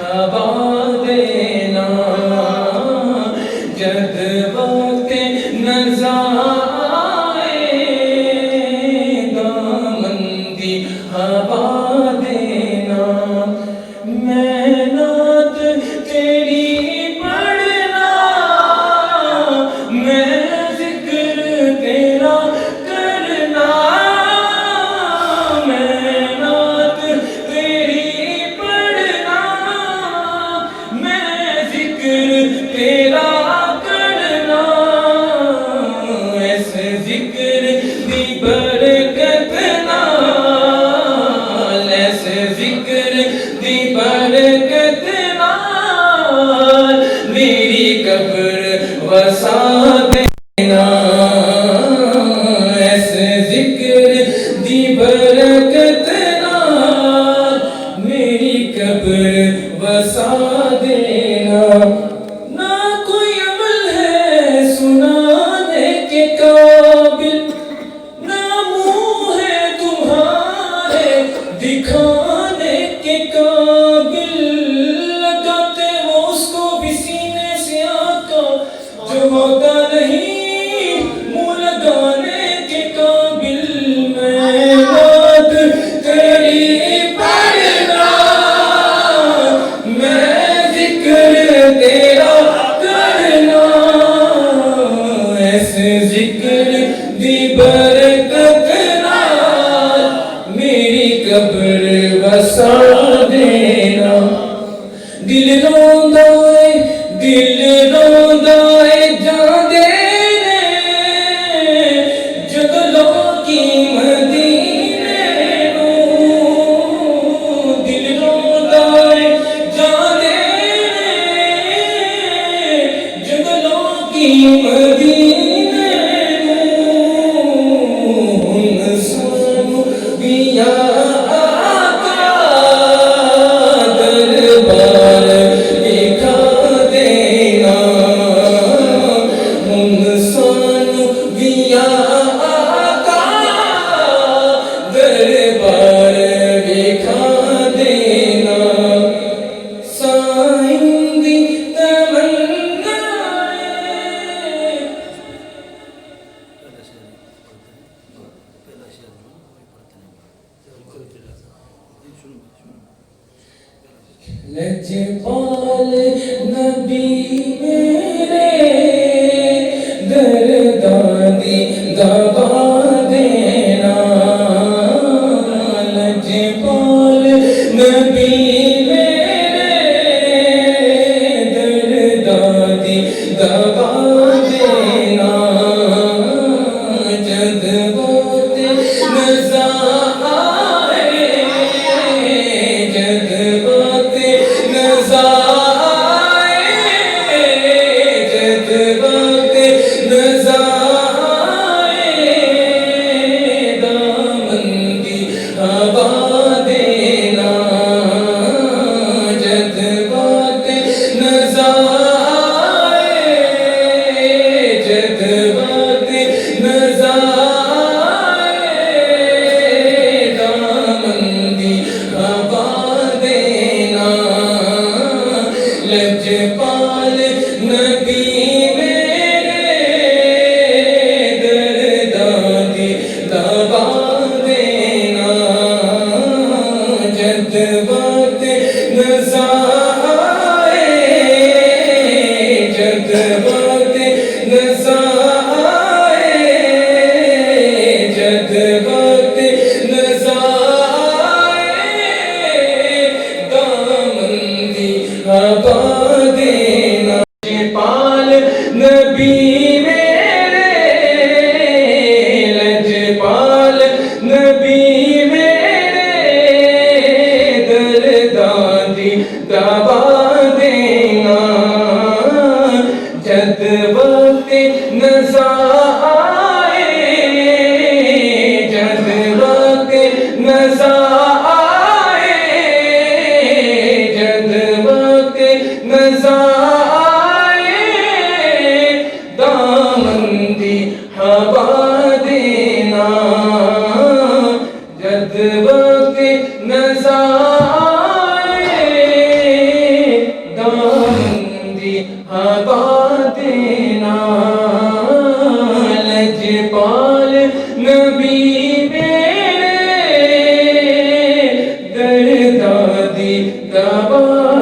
ہوا دینا جد وقت نظر آئے دامن دی ہوا دینا میں نعت تیری پڑھنا میں ذکر تیرا کرنا میں نعت تیری پڑھنا میں ذکر تیرا کرنا ایسے ذکر دی برکت نال ایسے ذکر دی برکت نال میری قبر وسا دینا ایسے ذکر دی برکت نال میری قبر وسا دینا نہ کوئی عمل ہے سنانے کے قابل نہ منہ ہے تمہارے دکھانے کے قابل لگاتے ہو اس کو بھی سینے سے آقا جو ہوتا نہیں منہ لگانے کے قابل میں بات تیری پڑھنا میں ذکر تیرا کرنا ایسے ذکر دی برکت نال میری قبر وسا دینا دل روندا ہے جان دینے جد لوکی مدینے نوں دل روندا ہے جان دینے جد لوکی مدینے نوں ہن سانو بھی آقا دربار دکھا دینا ہن سانو بھی آقا دربار دکھا دینا سائن دی تمنا لجپال نبی میرے درداں دی دوا دینا لجپال نبی میرے درداں دی دوا دینا جد وقت نظر آئے جد وقت نظر آئے جد وقت نظر آئے دامن دی ہوا دینا جد وقت نظر آئے جد وقت نظر آئے دامن دی ہوا دینا لجپال نبی میرے درداں دی دوا دینا جد وقت نظر آئے جد وقت نظر آئے جد وقت نظر آئے دامن دی ہوا دینا لجپال نبی میرے لجپال نبی میرے درداں دی دوا دینا جد وقت نظر آئے جد وقت نظر آئے جد وقت نظر آئے دامن دی ہوا دینا جد وقت نظر آئے دبا